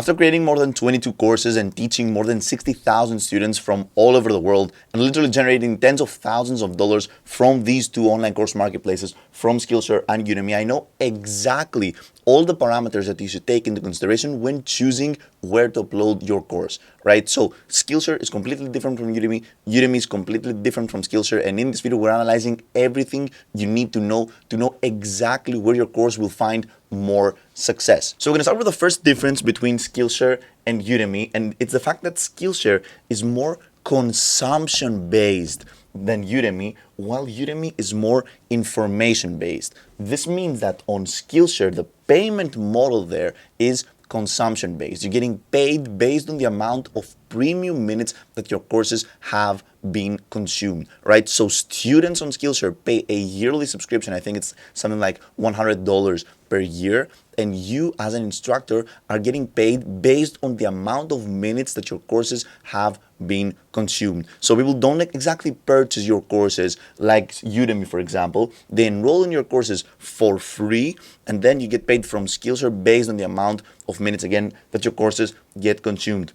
After creating more than 22 courses and teaching more than 60,000 students from all over the world and literally generating tens of thousands of dollars from these two online course marketplaces, from Skillshare and Udemy, I know exactly all the parameters that you should take into consideration when choosing where to upload your course, right? So Skillshare is completely different from Udemy. Udemy is completely different from Skillshare. And in this video, we're analyzing everything you need to know exactly where your course will find more success. So we're gonna start with the first difference between Skillshare and Udemy, and it's the fact that Skillshare is more consumption-based than Udemy, while Udemy is more information-based. This means that on Skillshare, the payment model there is consumption-based. You're getting paid based on the amount of premium minutes that your courses have been consumed, right? So students on Skillshare pay a yearly subscription. I think it's something like $100 per year. And you as an instructor are getting paid based on the amount of minutes that your courses have been consumed. So people don't exactly purchase your courses like Udemy, for example. They enroll in your courses for free, and then you get paid from Skillshare based on the amount of minutes, again, that your courses get consumed.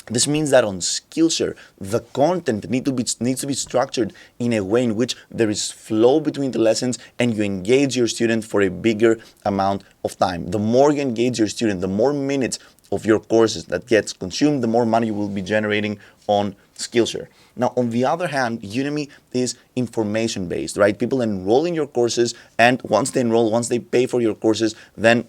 This means that on Skillshare, the content needs to be structured in a way in which there is flow between the lessons and you engage your student for a bigger amount of time. The more you engage your student, the more minutes of your courses that gets consumed, the more money you will be generating on Skillshare. Now, on the other hand, Udemy is information-based, right? People enroll in your courses, and once they enroll, once they pay for your courses, then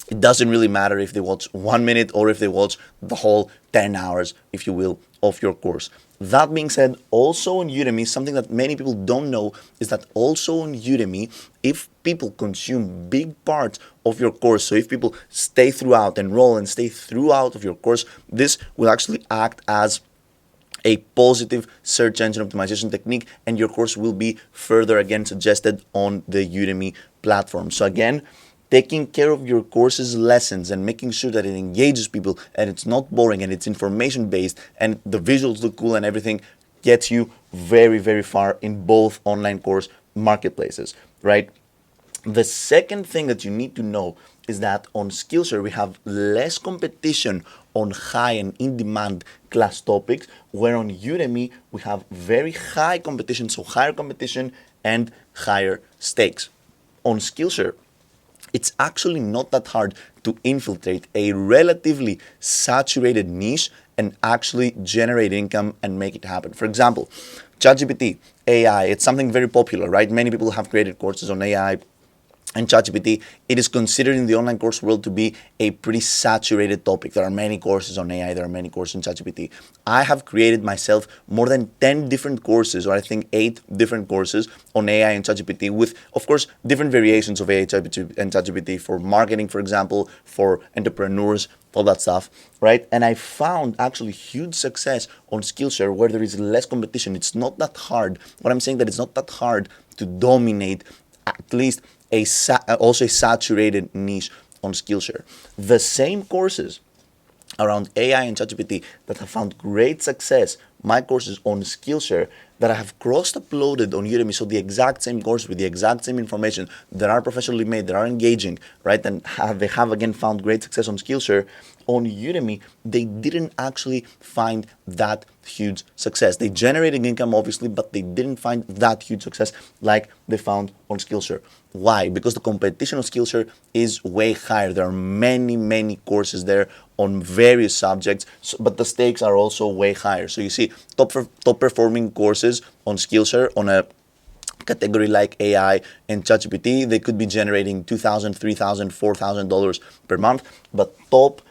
it doesn't really matter if they watch 1 minute or if they watch the whole 10 hours, if you will, of your course. That being said, also on Udemy, something that many people don't know is that also on Udemy, if people consume big parts of your course, so if people stay throughout, enroll and stay throughout of your course, this will actually act as a positive search engine optimization technique, and your course will be further again suggested on the Udemy platform. So again, taking care of your course's lessons and making sure that it engages people and it's not boring and it's information based and the visuals look cool and everything gets you very, very far in both online course marketplaces, right? The second thing that you need to know is that on Skillshare, we have less competition on high and in-demand class topics, where on Udemy, we have very high competition, so higher competition and higher stakes. On Skillshare, it's actually not that hard to infiltrate a relatively saturated niche and actually generate income and make it happen. For example, ChatGPT, AI, it's something very popular, right? Many people have created courses on AI and ChatGPT. It is considered in the online course world to be a pretty saturated topic. There are many courses on AI, there are many courses on ChatGPT. I have created myself more than 10 different courses, or I think 8 different courses on AI and ChatGPT with, of course, different variations of AI and ChatGPT for marketing, for example, for entrepreneurs, all that stuff, right? And I found actually huge success on Skillshare where there is less competition. It's not that hard. What I'm saying that it's not that hard to dominate at least also a saturated niche on Skillshare. The same courses around AI and ChatGPT that have found great success, my courses on Skillshare that I have cross-uploaded on Udemy, so the exact same course with the exact same information that are professionally made, that are engaging, right, and they have again found great success on Skillshare. On Udemy, they didn't actually find that huge success. They generated income, obviously, but they didn't find that huge success like they found on Skillshare. Why? Because the competition on Skillshare is way higher. There are many, many courses there on various subjects, but the stakes are also way higher. So you see top performing courses on Skillshare on a category like AI and ChatGPT, they could be generating $2,000, $3,000, $4,000 per month, but top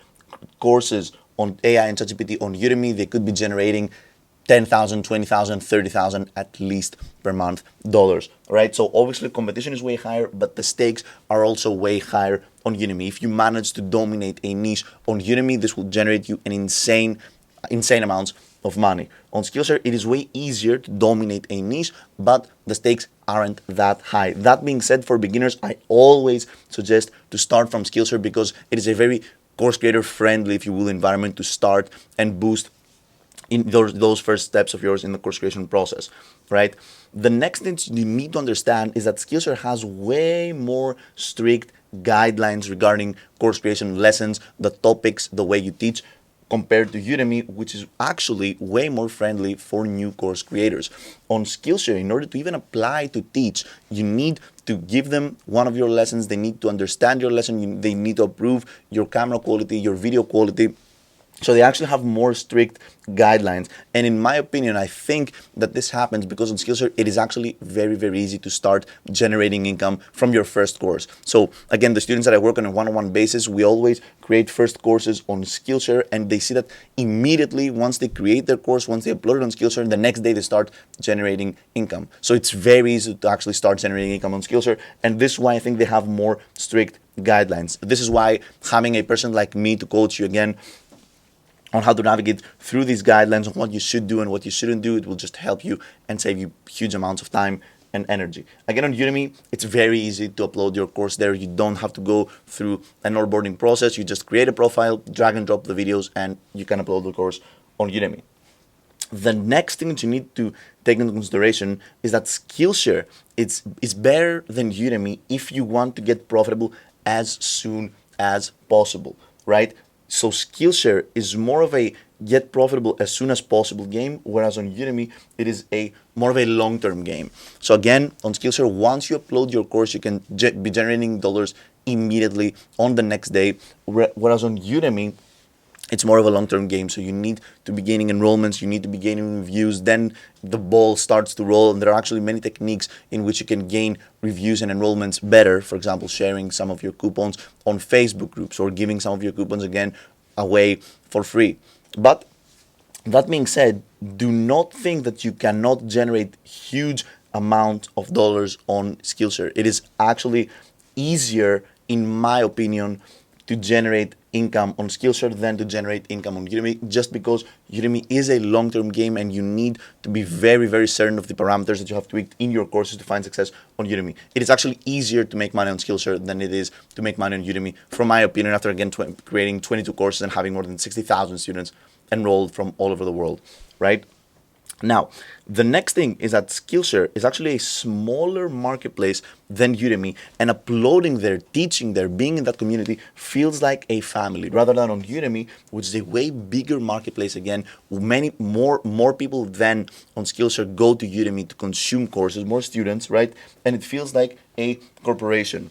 courses on AI and ChatGPT on Udemy, they could be generating $10,000, $20,000, $30,000 at least per month dollars, right? So obviously competition is way higher, but the stakes are also way higher on Udemy. If you manage to dominate a niche on Udemy, this will generate you an insane amounts of money. On Skillshare, it is way easier to dominate a niche, but the stakes aren't that high. That being said, for beginners, I always suggest to start from Skillshare because it is a very course creator friendly, if you will, environment to start and boost in those first steps of yours in the course creation process, right? The next thing you need to understand is that Skillshare has way more strict guidelines regarding course creation lessons, the topics, the way you teach, compared to Udemy, which is actually way more friendly for new course creators. On Skillshare, in order to even apply to teach, you need to give them one of your lessons. They need to understand your lesson. They need to approve your camera quality, your video quality. So they actually have more strict guidelines. And in my opinion, I think that this happens because on Skillshare, it is actually very, very easy to start generating income from your first course. So again, the students that I work on a one-on-one basis, we always create first courses on Skillshare, and they see that immediately once they create their course, once they upload it on Skillshare, the next day they start generating income. So it's very easy to actually start generating income on Skillshare. And this is why I think they have more strict guidelines. This is why having a person like me to coach you again on how to navigate through these guidelines on what you should do and what you shouldn't do, it will just help you and save you huge amounts of time and energy. Again, on Udemy, it's very easy to upload your course there. You don't have to go through an onboarding process. You just create a profile, drag and drop the videos, and you can upload the course on Udemy. The next thing that you need to take into consideration is that Skillshare is better than Udemy if you want to get profitable as soon as possible, right? So Skillshare is more of a get profitable as soon as possible game, whereas on Udemy, it is a more of a long-term game. So again, on Skillshare, once you upload your course, you can be generating dollars immediately on the next day, whereas on Udemy, it's more of a long-term game. So you need to be gaining enrollments, you need to be gaining reviews, then the ball starts to roll. And there are actually many techniques in which you can gain reviews and enrollments better. For example, sharing some of your coupons on Facebook groups or giving some of your coupons again away for free. But that being said, do not think that you cannot generate huge amount of dollars on Skillshare. It is actually easier, in my opinion, to generate income on Skillshare than to generate income on Udemy, just because Udemy is a long-term game and you need to be very, very certain of the parameters that you have tweaked in your courses to find success on Udemy. It is actually easier to make money on Skillshare than it is to make money on Udemy, from my opinion, after again creating 22 courses and having more than 60,000 students enrolled from all over the world, right? Now, the next thing is that Skillshare is actually a smaller marketplace than Udemy, and uploading there, teaching there, being in that community feels like a family, rather than on Udemy, which is a way bigger marketplace. Again, many more people than on Skillshare go to Udemy to consume courses, more students, right? And it feels like a corporation.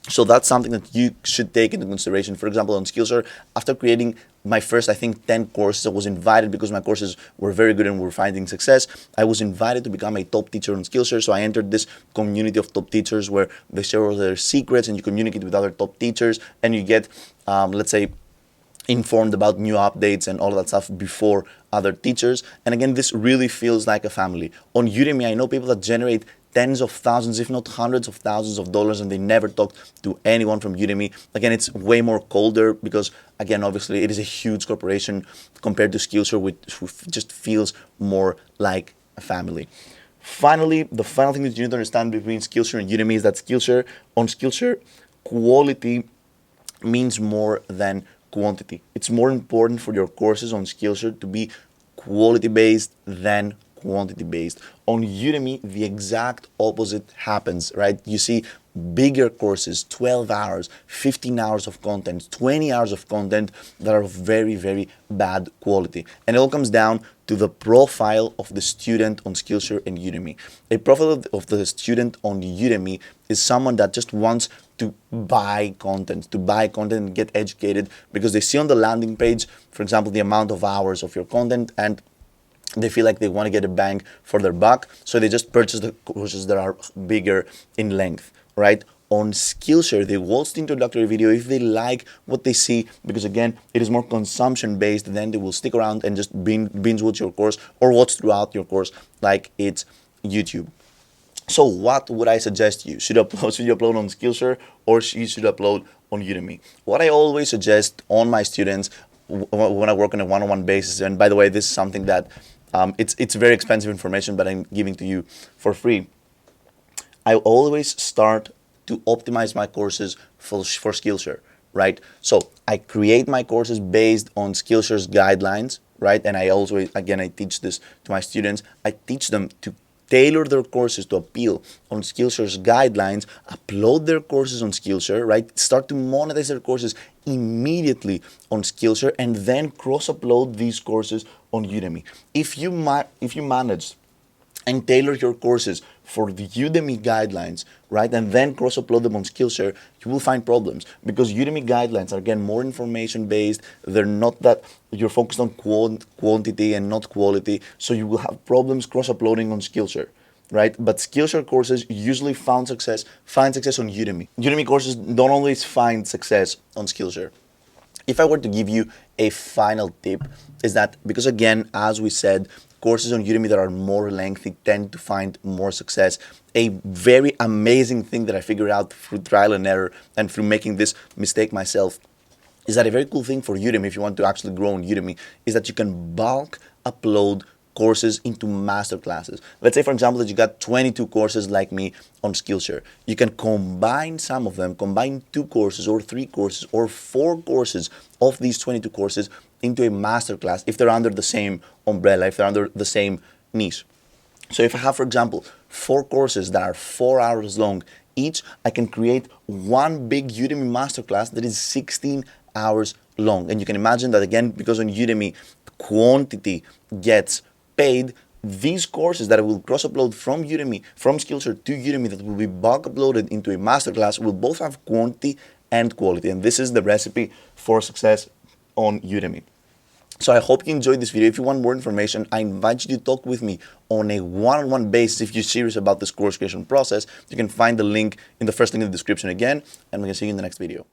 So that's something that you should take into consideration. For example, on Skillshare, after creating my first, I think, 10 courses, I was invited because my courses were very good and were finding success. I was invited to become a top teacher on Skillshare. So I entered this community of top teachers where they share all their secrets and you communicate with other top teachers and you get, let's say, informed about new updates and all of that stuff before other teachers. And again, this really feels like a family. On Udemy, I know people that generate tens of thousands, if not hundreds of thousands of dollars, and they never talked to anyone from Udemy. Again, it's way more colder because, again, obviously, it is a huge corporation compared to Skillshare, which just feels more like a family. Finally, the final thing that you need to understand between Skillshare and Udemy is that on Skillshare, quality means more than quantity. It's more important for your courses on Skillshare to be quality-based than quantity-based. On Udemy, the exact opposite happens, right? You see bigger courses, 12 hours, 15 hours of content, 20 hours of content that are of very, very bad quality. And it all comes down to the profile of the student on Skillshare and Udemy. A profile of the student on Udemy is someone that just wants to buy content and get educated because they see on the landing page, for example, the amount of hours of your content and they feel like they want to get a bang for their buck, so they just purchase the courses that are bigger in length, right? On Skillshare, they watch the introductory video if they like what they see, because again, it is more consumption based, then they will stick around and just binge watch your course or watch throughout your course like it's YouTube. So what would I suggest you? Should you upload on Skillshare or you should upload on Udemy? What I always suggest on my students when I work on a one-on-one basis, and by the way, this is something that it's very expensive information, but I'm giving to you for free. I always start to optimize my courses for Skillshare, right? So I create my courses based on Skillshare's guidelines, right? And I also, again, I teach this to my students. I teach them to tailor their courses to appeal on Skillshare's guidelines, upload their courses on Skillshare, right? Start to monetize their courses immediately on Skillshare, and then cross-upload these courses on Udemy. If you manage and tailor your courses for the Udemy guidelines, right, and then cross-upload them on Skillshare, you will find problems because Udemy guidelines are, again, more information-based. They're not that you're focused on quantity and not quality, so you will have problems cross-uploading on Skillshare, right? But Skillshare courses usually find success on Udemy. Udemy courses don't always find success on Skillshare. If I were to give you a final tip, is that because, again, as we said, courses on Udemy that are more lengthy tend to find more success. A very amazing thing that I figured out through trial and error and through making this mistake myself is that a very cool thing for Udemy, if you want to actually grow on Udemy, is that you can bulk upload courses into masterclasses. Let's say, for example, that you got 22 courses like me on Skillshare. You can combine some of them, combine 2 courses or 3 courses or 4 courses of these 22 courses into a masterclass if they're under the same umbrella, if they're under the same niche. So if I have, for example, 4 courses that are 4 hours long each, I can create one big Udemy masterclass that is 16 hours long. And you can imagine that, again, because on Udemy, quantity gets paid, these courses that I will cross-upload from Udemy, from Skillshare to Udemy, that will be bulk uploaded into a masterclass, will both have quantity and quality. And this is the recipe for success on Udemy. So I hope you enjoyed this video. If you want more information, I invite you to talk with me on a one-on-one basis. If you're serious about this course creation process, you can find the link in the first link in the description again, and we can see you in the next video.